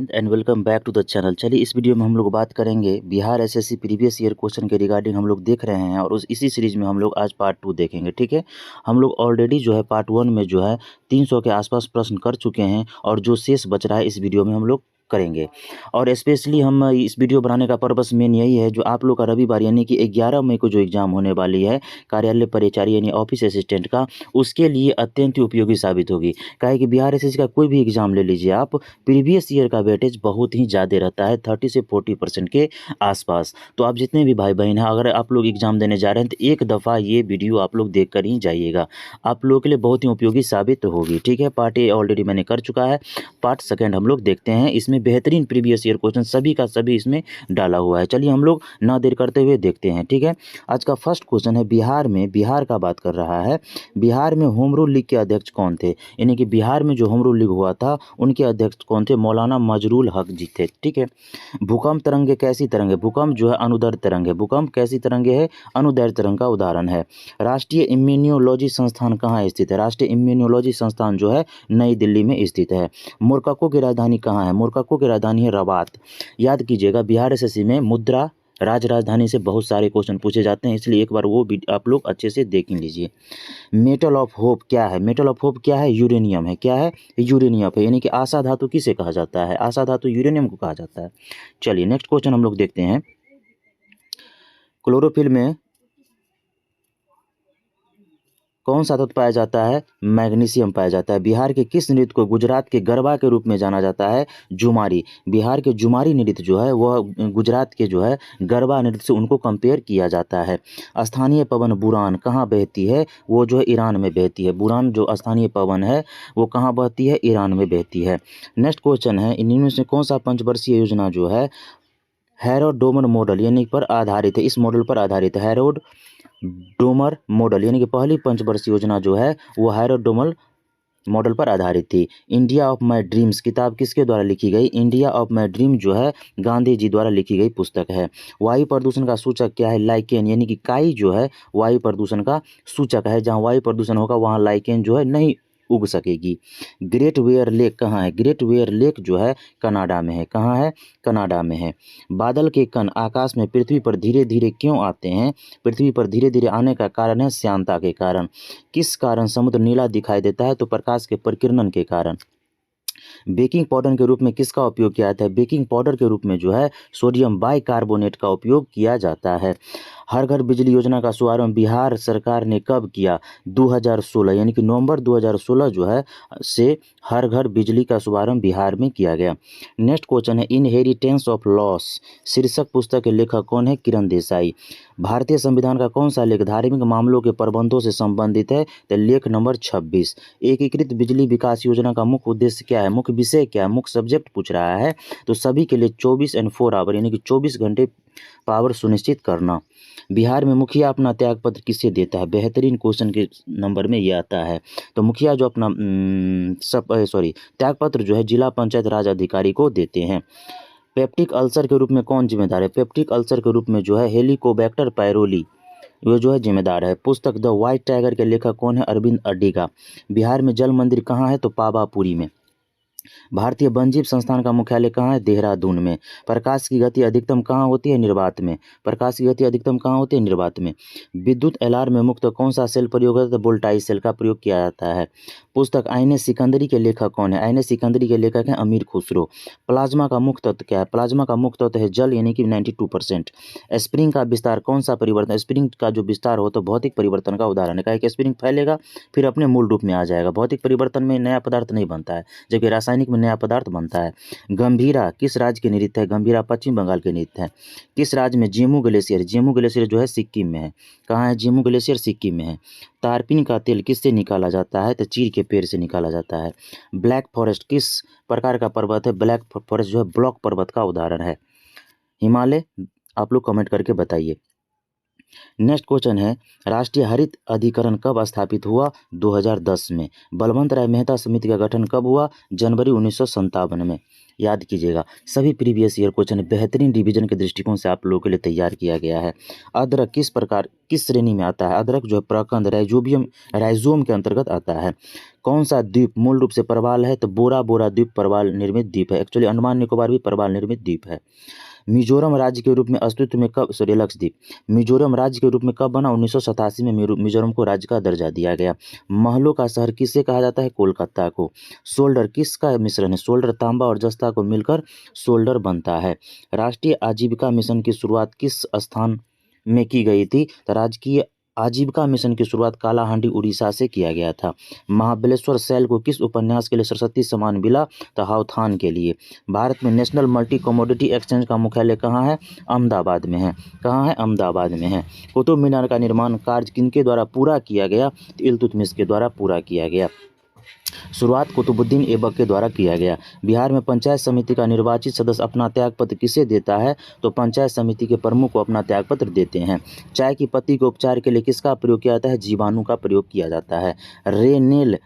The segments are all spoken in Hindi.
Friend and welcome back to the channel. चलिए इस वीडियो में हम लोग बात करेंगे Bihar SSC previous year question के रिगार्डिंग हम लोग देख रहे हैं और इसी सीरीज में हम लोग आज पार्ट 2 देखेंगे। ठीक है, हम लोग ऑलरेडी जो है पार्ट 1 में जो है 300 के आसपास प्रश्न कर चुके हैं और जो शेष बच रहा है इस वीडियो में हम लोग करेंगे। और स्पेशली हम इस वीडियो बनाने का पर्पस मेन यही है, जो आप लोग का रविवार यानी कि 11 मई को जो एग्ज़ाम होने वाली है कार्यालय परिचारी यानी ऑफिस असिस्टेंट का, उसके लिए अत्यंत ही उपयोगी साबित होगी। काहे कि बिहार एसएससी का कोई भी एग्ज़ाम ले लीजिए आप, प्रीवियस ईयर का वेटेज बहुत ही ज़्यादा रहता है 30 से 40% के आसपास। तो आप जितने भी भाई बहन हैं, अगर आप लोग एग्ज़ाम देने जा रहे हैं तो एक दफ़ा ये वीडियो आप लोग देख कर ही जाइएगा, आप लोगों के लिए बहुत ही उपयोगी साबित होगी। ठीक है, पार्ट ए ऑलरेडी मैंने कर चुका है, पार्ट सेकंड हम लोग देखते हैं। इसमें बेहतरीन प्रीवियस ईयर क्वेश्चन सभी का सभी इसमें डाला हुआ है। चलिए हम लोग ना देर करते हुए देखते हैं। ठीक है, आज का फर्स्ट क्वेश्चन है बिहार का बात कर रहा है। बिहार में होम रूल लीग के अध्यक्ष कौन थे? यानी कि बिहार में जो होम रूल लीग हुआ था उनके अध्यक्ष कौन थे? मौलाना मजरूल हक जी थे। ठीक है, भूकंप तरंगे कैसी तरंग है? भूकंप जो है अनुदैर्ध्य तरंग है। भूकंप कैसी तरंगे है? अनुदैर्ध्य तरंग का उदाहरण है। राष्ट्रीय इम्यूनोलॉजी संस्थान कहाँ स्थित है? राष्ट्रीय इम्यूनोलॉजी संस्थान जो है नई दिल्ली में स्थित है। मोरक्को की राजधानी कहाँ है? मोरक्को की राजधानी है रबात। याद कीजिएगा, बिहार एसएससी में मुद्रा राजधानी से बहुत सारे क्वेश्चन पूछे जाते हैं, इसलिए एक बार वो भी आप लोग अच्छे से देख लीजिए। मेटल ऑफ होप क्या है? मेटल ऑफ होप क्या है? यूरेनियम है। क्या है? यूरेनियम है। यानी कि आशा धातु किसे कहा जाता है? आशा धातु यूरेनियम को कहा जाता है। चलिए नेक्स्ट क्वेश्चन हम लोग देखते हैं। क्लोरोफिल में कौन सा तत्व पाया जाता है? मैग्नीशियम पाया जाता है। बिहार के किस नृत्य को गुजरात के गरबा के रूप में जाना जाता है? जुमारी। बिहार के जुमारी नृत्य जो है वह गुजरात के जो है गरबा नृत्य से उनको कंपेयर किया जाता है। स्थानीय पवन बुरान कहाँ बहती है? वो जो है ईरान में बहती है। बुरान जो स्थानीय पवन है वो कहाँ बहती है? ईरान में बहती है। नेक्स्ट क्वेश्चन है, इनमें से कौन सा पंचवर्षीय योजना जो है हैरोड डोमर मॉडल यानी पर आधारित है? इस मॉडल पर आधारित है हैरोड डोमर मॉडल, यानी कि पहली पंचवर्षीय योजना जो है वो हैरोड डोमर मॉडल पर आधारित थी। इंडिया ऑफ माई ड्रीम्स किताब किसके द्वारा लिखी गई? इंडिया ऑफ माई ड्रीम जो है गांधी जी द्वारा लिखी गई पुस्तक है। वायु प्रदूषण का सूचक क्या है? लाइकेन, यानी कि काई जो है वायु प्रदूषण का सूचक है। जहाँ वायु प्रदूषण होगा वहाँ लाइकेन जो है नहीं उग सकेगी। ग्रेट वेयर लेक कहाँ है? ग्रेट वेयर लेक जो है कनाडा में है। कहाँ है? कनाडा में है। बादल के कण आकाश में पृथ्वी पर धीरे धीरे क्यों आते हैं? पृथ्वी पर धीरे धीरे आने का कारण है श्यानता के कारण। किस कारण समुद्र नीला दिखाई देता है? तो प्रकाश के प्रकीर्णन के कारण। बेकिंग पाउडर के रूप में किसका उपयोग किया जाता है? बेकिंग पाउडर के रूप में जो है सोडियम बाइकार्बोनेट का उपयोग किया जाता है। हर घर बिजली योजना का शुभारंभ बिहार सरकार ने कब किया? 2016, यानी कि नवंबर 2016 जो है से हर घर बिजली का शुभारंभ बिहार में किया गया। नेक्स्ट क्वेश्चन है, इनहेरिटेंस ऑफ लॉस शीर्षक पुस्तक के लेखक कौन है? किरण देसाई। भारतीय संविधान का कौन सा लेख धार्मिक मामलों के प्रबंधों से संबंधित है? तो लेख नंबर 26। एकीकृत बिजली विकास योजना का मुख्य उद्देश्य क्या है? मुख्य विषय क्या है? मुख्य सब्जेक्ट पूछ रहा है तो सभी के लिए 24 एंड 4 आवर यानी कि 24 घंटे पावर सुनिश्चित करना। बिहार में मुखिया अपना त्यागपत्र किसे देता है? बेहतरीन क्वेश्चन के नंबर में ये आता है। तो मुखिया जो अपना त्यागपत्र जो है जिला पंचायत राज अधिकारी को देते हैं। पेप्टिक अल्सर के रूप में कौन जिम्मेदार है? पेप्टिक अल्सर के रूप में जो है हेलिकोबैक्टर पायरोली वो जो है जिम्मेदार है। पुस्तक द व्हाइट टाइगर के लेखक कौन है? अरविंद अडिगा। बिहार में जल मंदिर कहाँ है? तो पावापुरी में। भारतीय वन्यजीव संस्थान का मुख्यालय कहाँ है? देहरादून में। प्रकाश की गति अधिकतम कहाँ होती है? निर्वात में। प्रकाश की गति अधिकतम कहाँ होती है? निर्वात में। विद्युत अलार्म में मुक्त कौन सा सेल प्रयोग होता है? वोल्टाइक सेल का प्रयोग किया जाता है। पुस्तक आईने सिकंदरी के लेखक कौन है? आईने सिकंदरी के लेखक हैं अमीर खुसरो। प्लाज्मा का मुख्य तत्व क्या है? प्लाज्मा का मुख्य तत्व है जल, यानी कि 92%। स्प्रिंग का विस्तार कौन सा परिवर्तन? स्प्रिंग का जो विस्तार हो तो भौतिक परिवर्तन का उदाहरण है। कि स्प्रिंग फैलेगा फिर अपने मूल रूप में आ जाएगा। भौतिक परिवर्तन में नया पदार्थ नहीं बनता है, जबकि रासायनिक में नया पदार्थ बनता है। गंभीरा किस राज्य के नृत्य है? गंभीरा पश्चिम बंगाल के नृत्य है। किस राज्य में जेमू ग्लेशियर? जेमू ग्लेशियर जो है सिक्किम में है। कहाँ है जेमू ग्लेशियर? सिक्किम में है। तारपीन का तेल किससे निकाला जाता है? तो चीड़ के पेड़ से निकाला जाता है। ब्लैक फॉरेस्ट किस प्रकार का पर्वत है? ब्लैक फॉरेस्ट जो है ब्लॉक पर्वत का उदाहरण है। हिमालय। आप लोग कमेंट करके बताइए। नेक्स्ट क्वेश्चन है, राष्ट्रीय हरित अधिकरण कब स्थापित हुआ? 2010 में। बलवंत राय मेहता समिति का गठन कब हुआ? जनवरी 1957 में। याद कीजिएगा, सभी प्रीवियस ईयर क्वेश्चन बेहतरीन रिवीजन के दृष्टिकोण से आप लोगों के लिए तैयार किया गया है। अदरक किस श्रेणी में आता है? अदरक जो है प्रकंद राइजोम के अंतर्गत आता है। कौन सा द्वीप मूल रूप से प्रवाल है? तो बोरा बोरा द्वीप प्रवाल निर्मित द्वीप है। एक्चुअली अंडमान निकोबार भी प्रवाल निर्मित द्वीप है। मिजोरम राज्य के रूप में अस्तित्व में कब लक्षद्वीप मिजोरम राज्य के रूप में कब बना? 1987 में मिजोरम को राज्य का दर्जा दिया गया। महलों का शहर किसे कहा जाता है? कोलकाता को। सोल्डर किसका मिश्रण है? सोल्डर तांबा और जस्ता को मिलकर सोल्डर बनता है। राष्ट्रीय आजीविका मिशन की शुरुआत किस स्थान में की गई थी? तो राजकीय आजीविका मिशन की शुरुआत कालाहांडी उड़ीसा से किया गया था। महाबलेश्वर शैल को किस उपन्यास के लिए सरस्वती सम्मान मिला? तो हाउथान के लिए। भारत में नेशनल मल्टी कमोडिटी एक्सचेंज का मुख्यालय कहाँ है? अहमदाबाद में है। कहाँ है? अहमदाबाद में है। कुतुब मीनार का निर्माण कार्य किनके द्वारा पूरा किया गया? तो इल्तुतमिश के द्वारा पूरा किया गया। शुरुआत कुतुबुद्दीन ऐबक के द्वारा किया गया। बिहार में पंचायत समिति का निर्वाचित सदस्य अपना त्यागपत्र किसे देता है? तो पंचायत समिति के प्रमुख को अपना त्यागपत्र देते हैं। चाय की पत्ती के उपचार के लिए किसका प्रयोग किया जाता है? जीवाणु का प्रयोग किया जाता है। रेनेल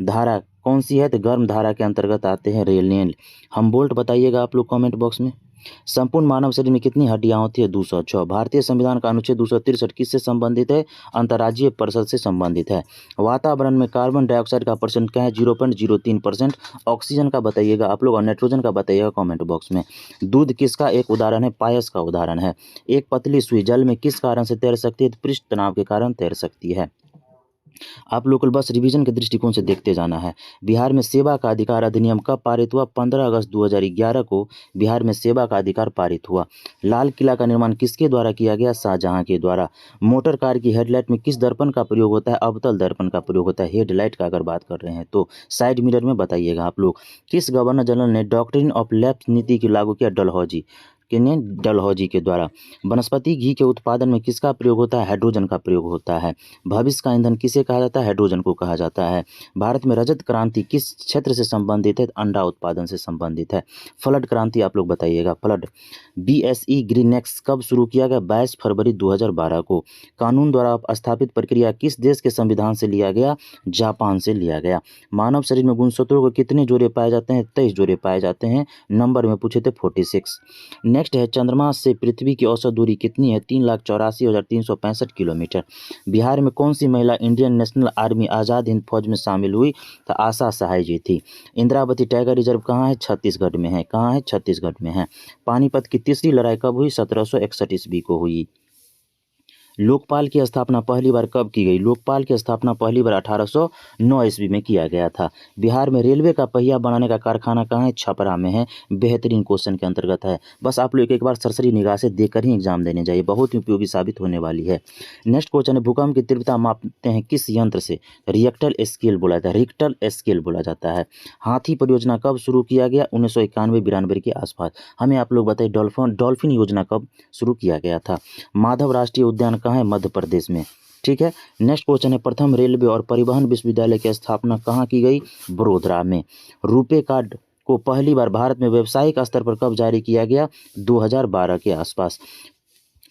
धारा कौन सी है? तो गर्म धारा के अंतर्गत आते हैं रेनेल। हमबोल्ट बताइएगा आप लोग कमेंट बॉक्स में। संपूर्ण मानव शरीर में कितनी हड्डियां होती है? 206। भारतीय संविधान का अनुच्छेद 263 किससे संबंधित है? अंतर्राज्यीय परिषद से संबंधित है। वातावरण में कार्बन डाइऑक्साइड का परसेंट क्या है? 0.03%। ऑक्सीजन का बताइएगा आप लोग और नाइट्रोजन का बताइएगा कमेंट बॉक्स में। दूध किसका एक उदाहरण है? पायस का उदाहरण है। एक पतली सुई जल में किस कारण से तैर सकती है? पृष्ठ तनाव के कारण तैर सकती है। आप लोग को बस रिवीजन के दृष्टिकोण से देखते जाना है। बिहार में सेवा का अधिकार अधिनियम कब पारित हुआ? 15 अगस्त 2011 को बिहार में सेवा का अधिकार पारित हुआ। लाल किला का निर्माण किसके द्वारा किया गया? शाहजहां के द्वारा। मोटर कार की हेडलाइट में किस दर्पण का प्रयोग होता है? अवतल दर्पण का प्रयोग होता है। हेडलाइट का अगर बात कर रहे हैं तो साइड मिरर में बताइएगा आप लोग। किस गवर्नर जनरल ने डॉक्ट्रिन ऑफ लैप्स नीति की लागू किया? डलहौजी के द्वारा। वनस्पति घी के उत्पादन में किसका प्रयोग होता है? हाइड्रोजन का प्रयोग होता है। भविष्य का ईंधन किसे कहा जाता है? हाइड्रोजन को कहा जाता है। भारत में रजत क्रांति किस क्षेत्र से संबंधित है? अंडा उत्पादन से संबंधित है। फ्लड क्रांति आप लोग बताइएगा। फ्लड BSE ग्रीननेक्स कब शुरू किया गया? 22 फरवरी 2012 को। कानून द्वारा स्थापित प्रक्रिया किस देश के संविधान से लिया गया? जापान से लिया गया। मानव शरीर में गुणसूत्रों को कितने जोड़े पाए जाते हैं? 23 जोड़े पाए जाते हैं। नंबर में पूछे थे 46। नेक्स्ट है, चंद्रमा से पृथ्वी की औसत दूरी कितनी है? 3,84,365 किलोमीटर। बिहार में कौन सी महिला Indian national army Azad Hind फौज में शामिल हुई? तो आशा सहाय जी थी। इंद्रावती टाइगर रिजर्व कहाँ है? छत्तीसगढ़ में है। कहाँ है? छत्तीसगढ़ में है। पानीपत की तीसरी लड़ाई कब हुई? 1761 ईस्वी को हुई। लोकपाल की स्थापना पहली बार कब की गई? लोकपाल की स्थापना पहली बार 1809 ईस्वी में किया गया था। बिहार में रेलवे का पहिया बनाने का कारखाना कहाँ है? छपरा में है। बेहतरीन क्वेश्चन के अंतर्गत है। बस आप लोग एक बार सरसरी निगाह से देखकर ही एग्जाम देने जाइए, बहुत ही उपयोगी साबित होने वाली है। नेक्स्ट क्वेश्चन है, भूकंप की तीव्रता मापते हैं किस यंत्र से? रिक्टर स्केल बोला जाता है। रिक्टर स्केल बोला जाता है। हाथी परियोजना कब शुरू किया गया? 1991-92 के आसपास। हमें आप लोग बताइए डॉल्फिन योजना कब शुरू किया गया था? माधव राष्ट्रीय उद्यान कहाँ है? मध्य प्रदेश में। ठीक है। नेक्स्ट क्वेश्चन है, प्रथम रेलवे और परिवहन विश्वविद्यालय की स्थापना कहाँ की गई? बड़ोदरा में। रुपे कार्ड को पहली बार भारत में व्यावसायिक स्तर पर कब जारी किया गया? 2012 के आसपास।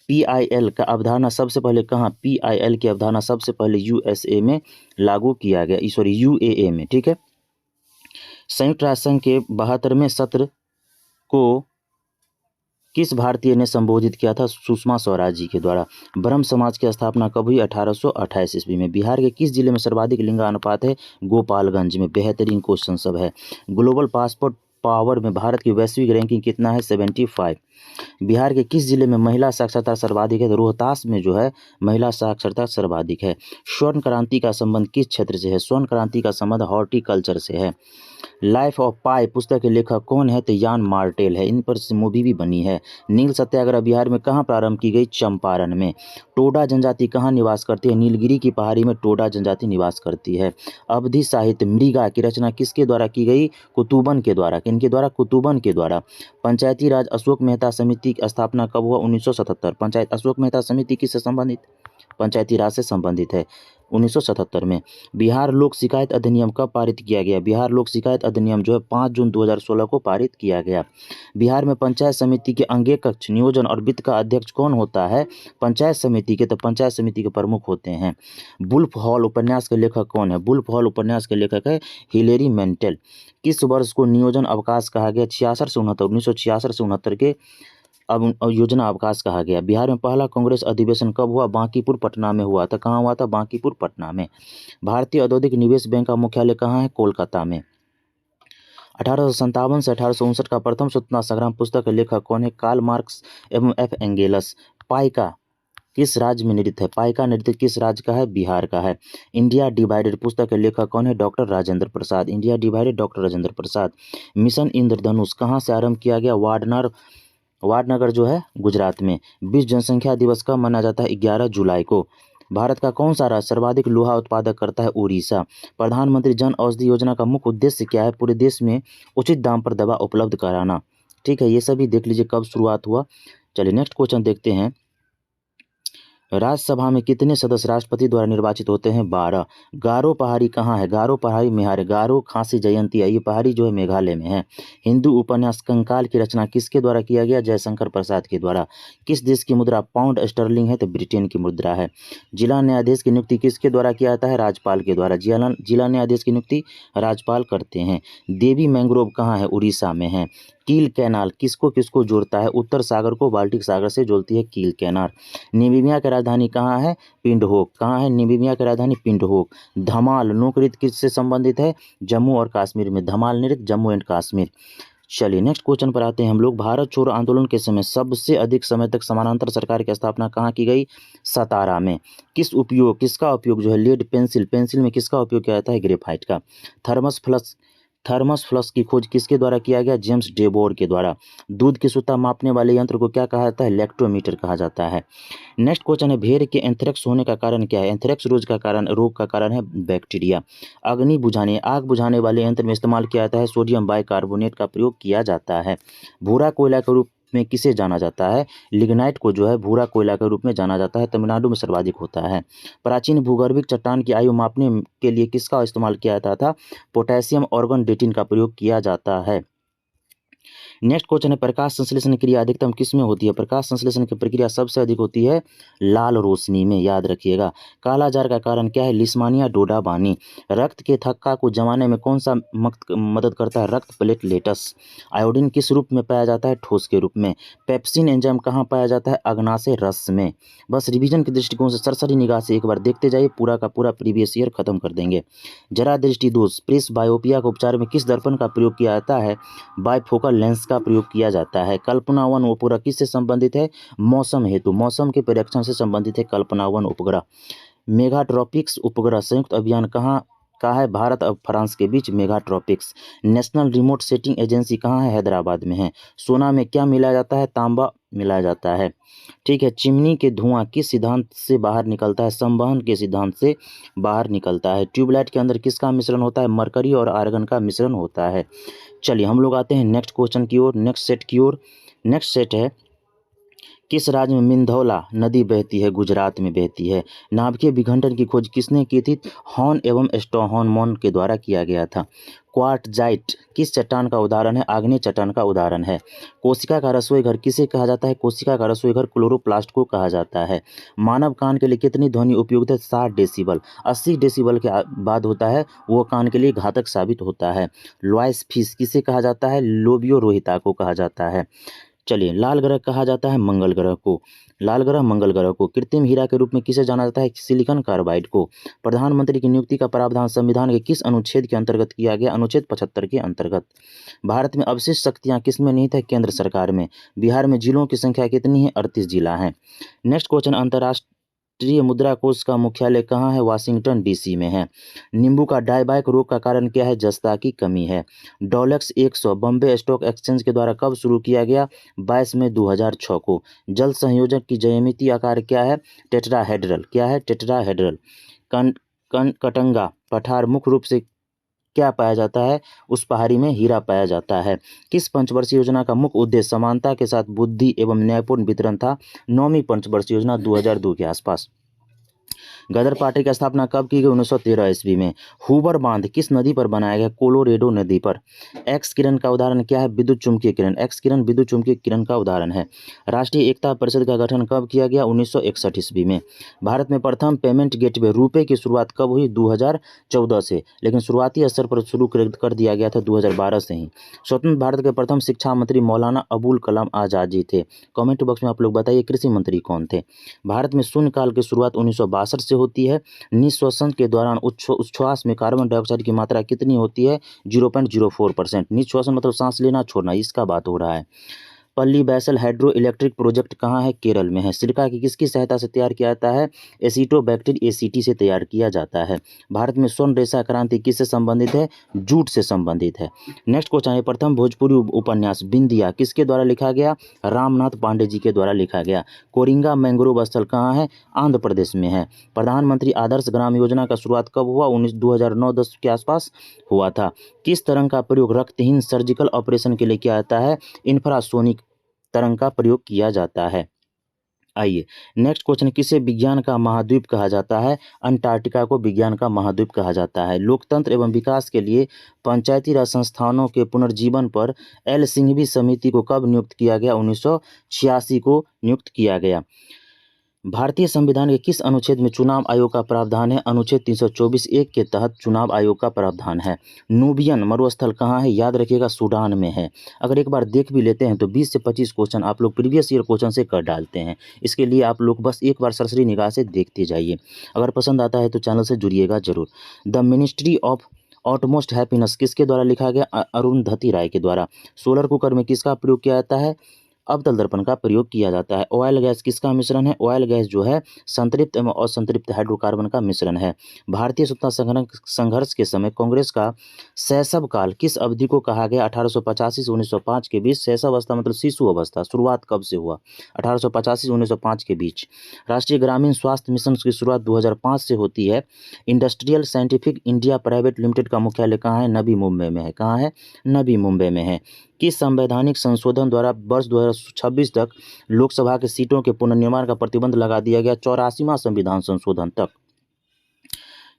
PIL का अवधारणा सबसे पहले कहाँ? PIL की अवधारणा सबसे पहले USA में लागू किया गया, UAE में। ठीक है। संयुक्त राष्ट्र संघ के 72वें सत्र को किस भारतीय ने संबोधित किया था? सुषमा स्वराज जी के द्वारा। ब्रह्म समाज की स्थापना कब हुई? 1828 ईस्वी में। बिहार के किस जिले में सर्वाधिक लिंगानुपात है? गोपालगंज में। बेहतरीन क्वेश्चन सब है। ग्लोबल पासपोर्ट पावर में भारत की वैश्विक रैंकिंग कितना है? 75। बिहार के किस जिले में महिला साक्षरता सर्वाधिक है? तो रोहतास में जो है महिला साक्षरता सर्वाधिक है। स्वर्ण क्रांति का संबंध किस क्षेत्र से है? स्वर्ण क्रांति का संबंध हॉर्टिकल्चर से है। लाइफ ऑफ पाई पुस्तक के लेखक कौन है? तो यान मार्टेल है। इन पर मूवी भी बनी है। नील सत्याग्रह बिहार में कहाँ प्रारंभ की गई? चंपारण में। टोडा जनजाति कहाँ निवास करती है? नीलगिरी की पहाड़ी में टोडा जनजाति निवास करती है। अवधि साहित्य मृगा की रचना किसके द्वारा की गई? कुतुबन के द्वारा। किनके द्वारा? कुतुबन के द्वारा। पंचायती राज अशोक मेहता समिति की स्थापना कब हुआ? 1977। पंचायत अशोक मेहता समिति किससे संबंधित? पंचायती राज से संबंधित है। 1977 में। बिहार लोक शिकायत अधिनियम कब पारित किया गया? बिहार लोक शिकायत अधिनियम जो है 5 जून 2016 को पारित किया गया। बिहार में पंचायत समिति के अंगीय कक्ष, नियोजन और वित्त का अध्यक्ष कौन होता है? पंचायत समिति के, तो पंचायत समिति के प्रमुख होते हैं। वुल्फ हॉल उपन्यास के लेखक कौन है? वुल्फ हॉल उपन्यास के लेखक है हिलेरी मेंटेल। किस वर्ष को नियोजन अवकाश कहा गया? 66 से 69, 1966 से 69 के अब योजना अवकाश कहा गया। बिहार में पहला कांग्रेस अधिवेशन कब हुआ? बांकीपुर पटना में हुआ था। कहाँ हुआ था? बांकीपुर पटना में। भारतीय औद्योगिक निवेश बैंक का मुख्यालय कहाँ है? कोलकाता में। 1857 से 1859 का प्रथम स्वतंत्रता संग्राम पुस्तक के लेखक कौन है? कार्ल मार्क्स एवं एफ एंगेल्स। पाइका किस राज्य में नृत्य है? पाइका नृत्य किस राज्य का है? बिहार का है। इंडिया डिवाइडेड पुस्तक के लेखक कौन है? Doctor Rajendra Prasad. India divided, doctor Rajendra Prasad. Mission इंद्रधनुष कहाँ से आरंभ किया गया? वाडनगर जो है गुजरात में। विश्व जनसंख्या दिवस कब मनाया जाता है? 11 जुलाई को। भारत का कौन सा राज्य सर्वाधिक लोहा उत्पादक करता है? उड़ीसा। प्रधानमंत्री जन औषधि योजना का मुख्य उद्देश्य क्या है? पूरे देश में उचित दाम पर दवा उपलब्ध कराना। ठीक है, ये सभी देख लीजिए कब शुरुआत हुआ। चलिए नेक्स्ट क्वेश्चन देखते हैं। राज्यसभा में कितने सदस्य राष्ट्रपति द्वारा निर्वाचित होते हैं? 12। गारो पहाड़ी कहाँ है? गारो पहाड़ी मेघालय। गारो खासी जयंती है, ये पहाड़ी जो है मेघालय में है। हिंदू उपन्यास कंकाल की रचना किसके द्वारा किया गया? जयशंकर प्रसाद के द्वारा। किस देश की मुद्रा पाउंड स्टर्लिंग है? तो ब्रिटेन की मुद्रा है। जिला न्यायाधीश की नियुक्ति किसके द्वारा किया जाता है? राज्यपाल के द्वारा। जिला न्यायाधीश की नियुक्ति राज्यपाल करते हैं। देवी मैंग्रोव कहाँ है? उड़ीसा में है। कील कैनाल किसको किसको जोड़ता है? उत्तर सागर को बाल्टिक सागर से जोड़ती है कील कैनाल। नामीबिया की राजधानी कहाँ है? पिंडहोक। कहाँ है नामीबिया की राजधानी? पिंडहोक। धमाल लोक नृत्य किससे संबंधित है? जम्मू और कश्मीर में। धमाल नृत्य जम्मू एंड कश्मीर। चलिए नेक्स्ट क्वेश्चन पर आते हैं हम लोग। भारत छोड़ो आंदोलन के समय सबसे अधिक समय तक समानांतर सरकार की स्थापना कहाँ की गई? सतारा में। किसका उपयोग जो है? Lead pencil. पेंसिल में किसका उपयोग किया जाता है? ग्रेफाइट का। थर्मस फ्लक्स की खोज किसके द्वारा किया गया? जेम्स डेबोर के द्वारा। दूध की शुद्धता मापने वाले यंत्र को क्या कहा जाता है? लैक्टोमीटर कहा जाता है। नेक्स्ट क्वेश्चन है, भेड़ के एंथ्रेक्स होने का कारण क्या है? एंथ्रेक्स रोग का कारण है बैक्टीरिया। आग बुझाने वाले यंत्र में इस्तेमाल किया जाता है सोडियम बाइकार्बोनेट का प्रयोग किया जाता है। भूरा कोयला के रूप में किसे जाना जाता है? लिग्नाइट को जो है भूरा कोयला के रूप में जाना जाता है। तमिलनाडु में सर्वाधिक होता है। प्राचीन भूगर्भिक चट्टान की आयु मापने के लिए किसका इस्तेमाल किया जाता था? पोटेशियम ऑर्गन डेटिंग का प्रयोग किया जाता है। नेक्स्ट क्वेश्चन है, प्रकाश संश्लेषण क्रिया अधिकतम किसमें होती है? प्रकाश संश्लेषण की प्रक्रिया सबसे अधिक होती है लाल रोशनी में, याद रखिएगा। काला जार का कारण क्या है? लिस्मानिया डोडा बानी। रक्त के थक्का को जमाने में कौन सा मदद करता है? रक्त प्लेटलेट्स। आयोडीन किस रूप में पाया जाता है? ठोस के रूप में। पेप्सिन एंजाइम कहाँ पाया जाता है? अग्नाशय रस में। बस रिवीजन के दृष्टिकोण से सरसरी निगाह से एक बार देखते जाइए, पूरा का पूरा प्रीवियस ईयर खत्म कर देंगे। जरा दृष्टि दोष प्रेस बायोपिया के उपचार में किस दर्पण का प्रयोग किया जाता है? बाइफोकल लेंस का प्रयोग किया जाता है। कल्पना 1 उपग्रह किससे संबंधित है? मौसम हेतु, मौसम के प्रेक्षण से संबंधित है कल्पना 1 उपग्रह। मेगाट्रॉपिक्स उपग्रह संयुक्त अभियान कहाँ का है? भारत और फ्रांस के बीच मेगाट्रॉपिक्स। नेशनल रिमोट सेटिंग एजेंसी कहाँ है? हैदराबाद में है। सोना में क्या मिलाया जाता है? तांबा मिलाया जाता है। ठीक है। चिमनी के धुआं किस सिद्धांत से बाहर निकलता है? संवहन के सिद्धांत से बाहर निकलता है। ट्यूबलाइट के अंदर किसका मिश्रण होता है? मरकरी और आर्गन का मिश्रण होता है। चलिए हम लोग आते हैं नेक्स्ट क्वेश्चन की ओर, नेक्स्ट सेट की ओर। नेक्स्ट सेट है, किस राज्य में मिंधौला नदी बहती है? गुजरात में बहती है। नाभिकीय विघटन की खोज किसने की थी? हॉर्न एवं स्टोनहॉर्न के द्वारा किया गया था। क्वार्टजाइट किस चट्टान का उदाहरण है? आग्नेय चट्टान का उदाहरण है। कोशिका का रसोई घर किसे कहा जाता है? कोशिका का रसोई घर क्लोरोप्लास्ट को कहा जाता है। मानव कान के लिए कितनी ध्वनि उपयुक्त है? 60 डेसिबल। 80 डेसिबल के बाद होता है वो कान के लिए घातक साबित होता है। लॉयस फिश किसे कहा जाता है? लोबियो रोहिता को कहा जाता है। चलिए, लाल ग्रह कहा जाता है मंगल ग्रह को। लाल ग्रह मंगल ग्रह को। कृत्रिम हीरा के रूप में किसे जाना जाता है? सिलिकॉन कार्बाइड को। प्रधानमंत्री की नियुक्ति का प्रावधान संविधान के किस अनुच्छेद के अंतर्गत किया गया? अनुच्छेद 75 के अंतर्गत। भारत में अवशिष्ट शक्तियां किस में निहित है? केंद्र सरकार में। बिहार में जिलों की संख्या कितनी है? 38 जिला है। नेक्स्ट क्वेश्चन, अंतर्राष्ट्रीय मुद्रा कोष का मुख्यालय कहाँ है? वाशिंगटन डीसी में है। नींबू का डायबैक रोग का कारण क्या है? जस्ता की कमी है। डॉलेक्स 100 बॉम्बे स्टॉक एक्सचेंज के द्वारा कब शुरू किया गया? 22 मई 2006 को। जल संयोजक की ज्यामितीय आकार क्या है? टेट्राहेड्रल। क्या है? टेट्राहेड्रल। कटंगा पठार मुख्य रूप से क्या पाया जाता है? उस पहाड़ी में हीरा पाया जाता है। किस पंचवर्षीय योजना का मुख्य उद्देश्य समानता के साथ बुद्धि एवं न्यायपूर्ण वितरण था? 9वीं पंचवर्षीय योजना 2002 के आसपास। गदर पार्टी की स्थापना कब की गई? 1913 ईस्वी में। हूबर बांध किस नदी पर बनाया गया? कोलोरेडो नदी पर। एक्स किरण का उदाहरण क्या है? विद्युत चुम्बकीय किरण। एक्स किरण विद्युत चुम्बकीय किरण का उदाहरण है। राष्ट्रीय एकता परिषद का गठन कब किया गया? 1961 ईस्वी में। भारत में प्रथम पेमेंट गेटवे रुपए की शुरुआत कब हुई? 2014 से, लेकिन शुरुआती स्तर पर शुरू कर दिया गया था 2012 से ही। स्वतंत्र भारत के प्रथम शिक्षा मंत्री मौलाना अबुल कलाम आजाद जी थे। कमेंट बॉक्स में आप लोग बताइए कृषि मंत्री कौन थे? भारत में शून्यकाल की शुरुआत 1962 से होती है। निःश्वसन के दौरान उच्छ्वास में कार्बन डाइऑक्साइड की मात्रा कितनी होती है? 0.04%। निःश्वसन मतलब सांस लेना छोड़ना, इसका बात हो रहा है। पल्ली बैसल हाइड्रो इलेक्ट्रिक प्रोजेक्ट कहाँ है? केरल में है। सिरका की किसकी सहायता से तैयार किया जाता है? एसिटोबैक्टीरिया एसीटी से तैयार किया जाता है। भारत में स्वर्ण रेशा क्रांति किससे संबंधित है? जूट से संबंधित है। नेक्स्ट क्वेश्चन है, प्रथम भोजपुरी उपन्यास बिंदिया किसके द्वारा लिखा गया? रामनाथ पांडे जी के द्वारा लिखा गया। कोरिंगा मैंग्रोव स्थल कहाँ है? आंध्र प्रदेश में है। प्रधानमंत्री आदर्श ग्राम योजना का शुरुआत कब हुआ? 2009-10 के आसपास हुआ था। किस तरंग का प्रयोग रक्तहीन सर्जिकल ऑपरेशन के लिए किया जाता है? इंफ्रासोनिक तरंग का प्रयोग किया जाता है। आइए नेक्स्ट क्वेश्चन, किसे विज्ञान का महाद्वीप कहा जाता है? अंटार्कटिका को विज्ञान का महाद्वीप कहा जाता है। लोकतंत्र एवं विकास के लिए पंचायती राज संस्थानों के पुनर्जीवन पर एल सिंघवी समिति को कब नियुक्त किया गया? 1986 को नियुक्त किया गया। भारतीय संविधान के किस अनुच्छेद में चुनाव आयोग का प्रावधान है? अनुच्छेद 324(1) के तहत चुनाव आयोग का प्रावधान है। नूबियन मरुस्थल कहाँ है? याद रखिएगा सूडान में है। अगर एक बार देख भी लेते हैं तो 20 से 25 क्वेश्चन आप लोग प्रीवियस ईयर क्वेश्चन से कर डालते हैं। इसके लिए आप लोग बस एक बार सरसरी निगाह से देखते जाइए। अगर पसंद आता है तो चैनल से जुड़िएगा जरूर। द मिनिस्ट्री ऑफ ऑटमोस्ट हैप्पीनेस किसके द्वारा लिखा गया? अरुंधति राय के द्वारा। सोलर कुकर में किसका प्रयोग किया जाता है? अवतल दर्पण का प्रयोग किया जाता है। ऑयल गैस किसका मिश्रण है? ऑयल गैस जो है संतृप्त एवं असंतृप्त हाइड्रोकार्बन का मिश्रण है। भारतीय स्वतंत्रता संघर्ष के समय कांग्रेस का शैशव काल किस अवधि को कहा गया? 1885 से 1905 के बीच। शैशव अवस्था मतलब शिशु अवस्था। शुरुआत कब से हुआ? 1885 से 1905 के बीच। राष्ट्रीय ग्रामीण स्वास्थ्य मिशन की शुरुआत 2005 से होती है। Industrial scientific India private limited का मुख्यालय कहाँ है? नवी मुंबई में है। कहाँ है? नवी मुंबई में है। किस संवैधानिक संशोधन द्वारा वर्ष 2026 तक लोकसभा की सीटों के पुनर्निर्माण का प्रतिबंध लगा दिया गया? 84वां संविधान संशोधन तक।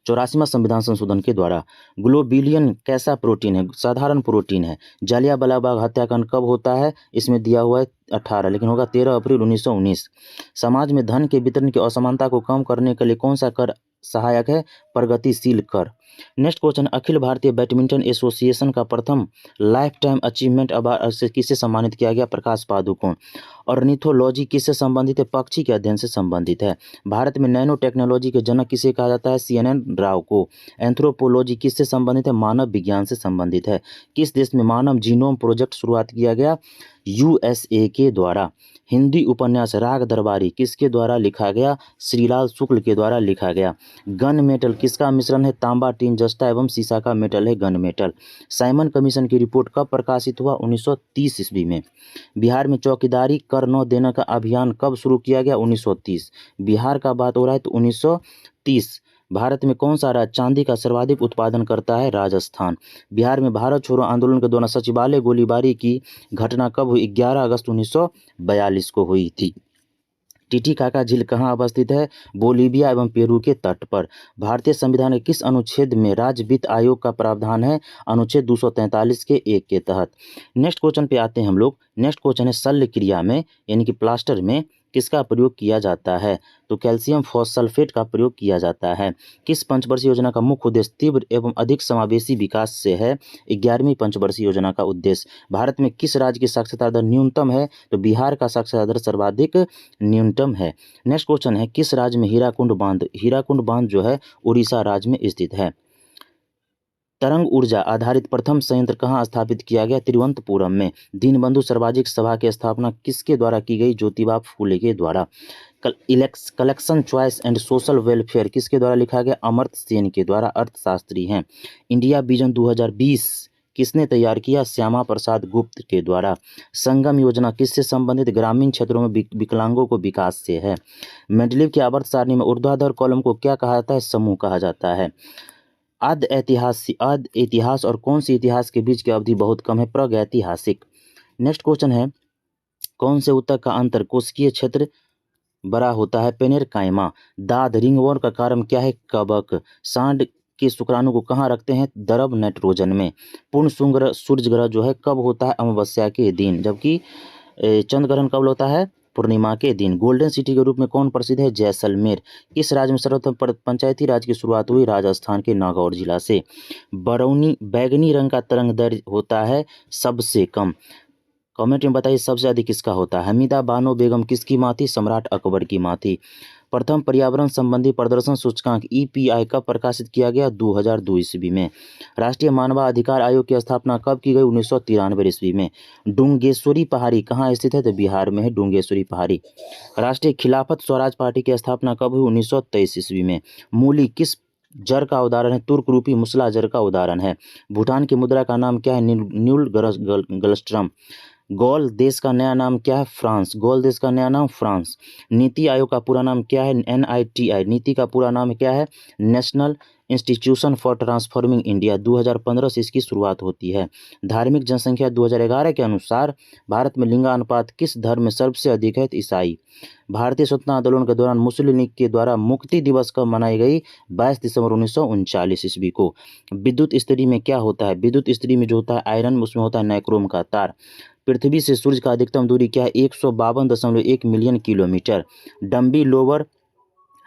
84वां संविधान संशोधन के द्वारा। ग्लोबिलियन कैसा प्रोटीन है? साधारण प्रोटीन है। जालियांवाला बाग हत्याकांड कब होता है? इसमें दिया हुआ है 18, लेकिन होगा 13 अप्रैल 1919। समाज में धन के वितरण की असमानता को कम करने के लिए कौन सा कर सहायक है? प्रगतिशील कर। Next question, Akhil Bharatiya badminton association का प्रथम लाइफ टाइम अचीवमेंट अवार्ड से किससे सम्मानित किया गया? प्रकाश पादुकोण। ऑर्निथोलॉजी किससे संबंधित है? पक्षी के अध्ययन से संबंधित है। भारत में नैनो टेक्नोलॉजी के जनक किसे कहा जाता है? CNN राव को। एंथ्रोपोलॉजी किससे संबंधित है? मानव विज्ञान से संबंधित है। किस देश में मानव जीनोम प्रोजेक्ट शुरुआत किया गया? USA के द्वारा। हिंदी उपन्यास राग दरबारी किसके द्वारा लिखा गया? श्रीलाल शुक्ल के द्वारा लिखा गया। गन मेटल किसका मिश्रण है? तांबा, टीन, जस्ता एवं सीसा का मेटल है गन मेटल। साइमन कमीशन की रिपोर्ट कब प्रकाशित हुआ? 1930 ईस्वी में। बिहार में चौकीदारी कर न देने का अभियान कब शुरू किया गया? 1930। बिहार का बात हो रहा है तो 1930। भारत में कौन सा राज्य चांदी का सर्वाधिक उत्पादन करता है? राजस्थान। बिहार में भारत छोड़ो आंदोलन के दौरान सचिवालय गोलीबारी की घटना कब हुई? 11 अगस्त 1942 को हुई थी। टिटिकाका झील कहाँ अवस्थित है? बोलीविया एवं पेरू के तट पर। भारतीय संविधान के किस अनुच्छेद में राज्य वित्त आयोग का प्रावधान है? अनुच्छेद 243 के 1 के तहत। नेक्स्ट क्वेश्चन पे आते हैं हम लोग। नेक्स्ट क्वेश्चन है, शल्य क्रिया में यानी कि प्लास्टर में किसका प्रयोग किया जाता है? तो कैल्शियम फॉस्फेट का प्रयोग किया जाता है। किस पंचवर्षीय योजना का मुख्य उद्देश्य तीव्र एवं अधिक समावेशी विकास से है? 11वीं पंचवर्षीय योजना का उद्देश्य। भारत में किस राज्य की साक्षरता दर न्यूनतम है? तो बिहार का साक्षरता दर सर्वाधिक न्यूनतम है। नेक्स्ट क्वेश्चन है, किस राज्य में हीराकुंड बांध? हीराकुंड बांध जो है उड़ीसा राज्य में स्थित है। तरंग ऊर्जा आधारित प्रथम संयंत्र कहाँ स्थापित किया गया? तिरुवनंतपुरम में। दीनबंधु सार्वजनिक सभा की स्थापना किसके द्वारा की गई? ज्योतिबा फूले के द्वारा। Collection choice and social welfare किसके द्वारा लिखा गया? अमर्त्य सेन के द्वारा, अर्थशास्त्री हैं। इंडिया विजन 2020 किसने तैयार किया? श्यामा प्रसाद गुप्त के द्वारा। संगम योजना किससे संबंधित? ग्रामीण क्षेत्रों में विकलांगों को विकास से है। मेंडलीव की आवर्त सारणी में ऊर्ध्वाधर कॉलम को क्या कहा जाता है? समूह कहा जाता है। आद्य इतिहास और कौन सी इतिहास के बीच की अवधि बहुत कम है? प्रागैतिहासिक। नेक्स्ट क्वेश्चन है, कौन से उत्तक का अंतर कोशिकीय क्षेत्र बड़ा होता है पेनिरकाइमा। दाद रिंगवर्म का कारण क्या है? कवक। सांड के शुक्राणु को कहाँ रखते हैं? द्रव नाइट्रोजन में। पूर्ण सूर्य ग्रह जो है कब होता है? अमावस्या के दिन। जबकि चंद्र ग्रहण कब होता है? पूर्णिमा के दिन। गोल्डन सिटी के रूप में कौन प्रसिद्ध है? जैसलमेर। किस राज्य में सर्वप्रथम पंचायती राज की शुरुआत हुई? राजस्थान के नागौर जिला से। बरौनी बैगनी रंग का तरंग दैर्घ्य होता है सबसे कम। कमेंट में बताइए सबसे अधिक किसका होता है? हमीदा बानो बेगम किसकी मां थी? सम्राट अकबर की मां थी। प्रथम पर्यावरण संबंधी प्रदर्शन सूचकांक EPI कब प्रकाशित किया गया? 2002 ईस्वी में। राष्ट्रीय मानवाधिकार आयोग की स्थापना कब की गई? 1993 ईस्वी में। डुंगेश्वरी पहाड़ी कहाँ स्थित है? तो बिहार में है डुंगेश्वरी पहाड़ी। राष्ट्रीय खिलाफत स्वराज पार्टी की स्थापना कब हुई? 1923 ईस्वी में। मूली किस जड़ का उदाहरण है? तुर्क रूपी मुसला जड़ का उदाहरण है। भूटान की मुद्रा का नाम क्या है? न्यूल गलस्ट्रम। गॉल देश का नया नाम क्या है? फ्रांस। गॉल देश का नया नाम फ्रांस। नीति आयोग का पूरा नाम क्या है? NITI। नीति का पूरा नाम क्या है? National institution for transforming India. 2015 से इसकी शुरुआत होती है। धार्मिक जनसंख्या 2011 के अनुसार भारत में लिंगानुपात किस धर्म में सबसे अधिक है? तो ईसाई। भारतीय स्वतंत्रता आंदोलन के दौरान मुस्लिम लीग के द्वारा मुक्ति दिवस कब मनाई गई? 22 दिसंबर 1939 ईस्वी को। विद्युत इस्त्री में क्या होता है? विद्युत इस्त्री में जो होता है आयरन, उसमें होता है नाइक्रोम का तार। पृथ्वी से सूर्य का अधिकतम दूरी क्या है? 152.1 मिलियन किलोमीटर। डम्बी लोअर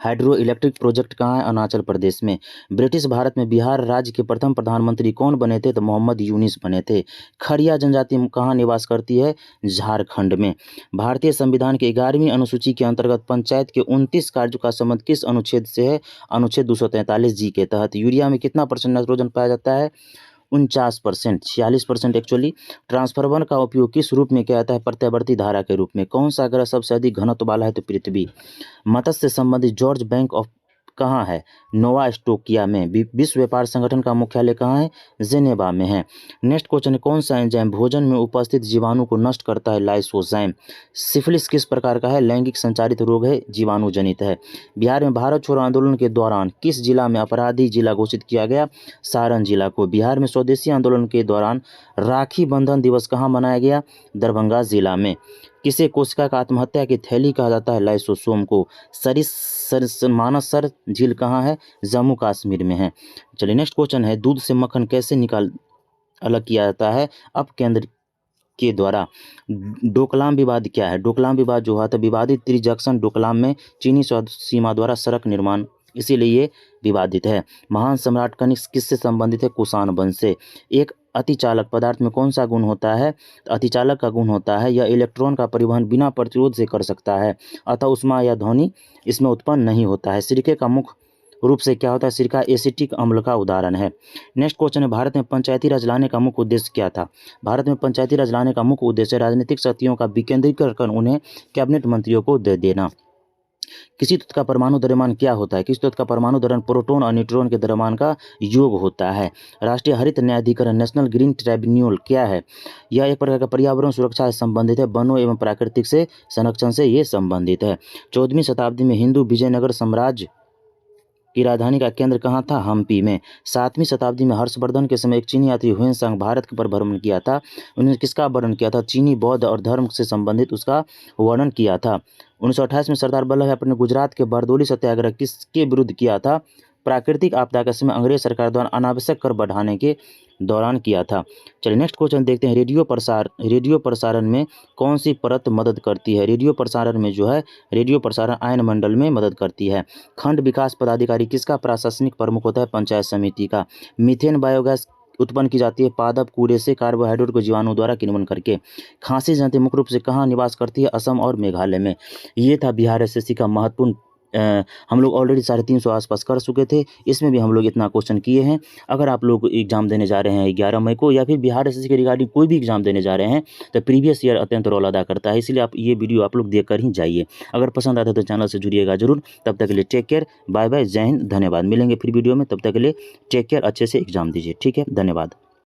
हाइड्रो इलेक्ट्रिक प्रोजेक्ट कहाँ है? अरुणाचल प्रदेश में। ब्रिटिश भारत में बिहार राज्य के प्रथम प्रधानमंत्री कौन बने थे? तो मोहम्मद यूनिस बने थे। खरिया जनजाति कहाँ निवास करती है? झारखंड में। भारतीय संविधान के 11वीं अनुसूची के अंतर्गत पंचायत के 29 कार्यों का संबंध किस अनुच्छेद से है? अनुच्छेद 243G के तहत। यूरिया में कितना % नाइट्रोजन पाया जाता है? 49%, 46% एक्चुअली। ट्रांसफार्मर का उपयोग किस रूप में किया जाता है? प्रत्यावर्ती धारा के रूप में। कौन सा ग्रह सबसे अधिक घनत्व वाला है? तो पृथ्वी। मत्स्य से संबंधित जॉर्ज बैंक ऑफ कहाँ है? नोवा स्कोटिया में। विश्व व्यापार संगठन का मुख्यालय कहाँ है? जेनेवा में है। नेक्स्ट क्वेश्चन है, कौन सा एंजाइम भोजन में उपस्थित जीवाणु को नष्ट करता है? लाइसोजाइम। सिफिलिस किस प्रकार का है? लैंगिक संचारित रोग है, जीवाणु जनित है। बिहार में भारत छोड़ो आंदोलन के दौरान किस जिला में अपराधी जिला घोषित किया गया? सारण जिला को। बिहार में स्वदेशी आंदोलन के दौरान राखी बंधन दिवस कहाँ मनाया गया? दरभंगा जिला में। किसे कोशिका का आत्महत्या की थैली कहा जाता है? लाइसोसोम को। मानसर झील कहाँ है? जम्मू कश्मीर में है। चलिए नेक्स्ट क्वेश्चन है, दूध से मक्खन कैसे अलग किया जाता है? अपकेंद्र के द्वारा। डोकलाम विवाद क्या है? डोकलाम विवाद जो हुआ था, विवादित त्रिजंक्शन डोकलाम में चीनी सीमा द्वारा सड़क निर्माण, इसीलिए ये विवादित है। महान सम्राट कनिष्क किससे संबंधित है? कुषाण वंश से। एक अतिचालक पदार्थ में कौन सा गुण होता है? अतिचालक का गुण होता है यह इलेक्ट्रॉन का परिवहन बिना प्रतिरोध से कर सकता है, अतः उष्मा या ध्वनि इसमें उत्पन्न नहीं होता है। सिरके का मुख्य रूप से क्या होता है? सिरका एसिटिक अम्ल का उदाहरण है। नेक्स्ट क्वेश्चन है, भारत में पंचायती राज लाने का मुख्य उद्देश्य क्या था? भारत में पंचायती राज लाने का मुख्य उद्देश्य राजनीतिक शक्तियों का विकेंद्रीकरण कर उन्हें कैबिनेट मंत्रियों को दे देना। किसी तत्व का परमाणु द्रव्यमान क्या होता है? किसी तत्व का परमाणु द्रव्यमान प्रोटॉन और न्यूट्रॉन के द्रव्यमान का योग होता है। राष्ट्रीय हरित न्यायाधिकरण नेशनल ग्रीन ट्रिब्यूनल क्या है? यह एक प्रकार का पर्यावरण सुरक्षा से संबंधित है, वनों एवं प्राकृतिक से संरक्षण से ये संबंधित है। 14वीं शताब्दी में हिंदू विजयनगर साम्राज्य की राजधानी का केंद्र कहाँ था? हम्पी में। 7वीं शताब्दी में हर्षवर्धन के समय एक चीनी यात्री हुएनसांग भारत पर भ्रमण किया था। उन्होंने किसका वर्णन किया था? चीनी बौद्ध और धर्म से संबंधित उसका वर्णन किया था। 1928 में सरदार वल्लभ भाई पटेल ने गुजरात के बारडोली सत्याग्रह किसके विरुद्ध किया था? प्राकृतिक आपदा के समय अंग्रेज सरकार द्वारा अनावश्यक कर बढ़ाने के दौरान किया था। चलिए नेक्स्ट क्वेश्चन देखते हैं, रेडियो प्रसारण में कौन सी परत मदद करती है? रेडियो प्रसारण में जो है रेडियो प्रसारण आयन मंडल में मदद करती है। खंड विकास पदाधिकारी किसका प्रशासनिक प्रमुख होता है? पंचायत समिति का। मीथेन बायोगैस उत्पन्न की जाती है पादप कूड़े से कार्बोहाइड्रेट को जीवाणु द्वारा किण्वन करके। खांसी जनजाति मुख्य रूप से कहाँ निवास करती है? असम और मेघालय में। ये था बिहार SSC का महत्वपूर्ण हम लोग ऑलरेडी 350 आसपास कर चुके थे, इसमें भी हम लोग इतना क्वेश्चन किए हैं। अगर आप लोग एग्जाम देने जा रहे हैं 11 मई को या फिर बिहार SSC के रिगार्डिंग कोई भी एग्जाम देने जा रहे हैं तो प्रीवियस ईयर अत्यंत रोल अदा करता है, इसलिए आप ये वीडियो आप लोग देख कर ही जाइए। अगर पसंद आता है तो चैनल से जुड़िएगा जरूर। तब तक के लिए टेक केयर, बाय बाय, जय हिंद, धन्यवाद। मिलेंगे फिर वीडियो में, तब तक के लिए टेक केयर, अच्छे से एग्जाम दीजिए। ठीक है, धन्यवाद।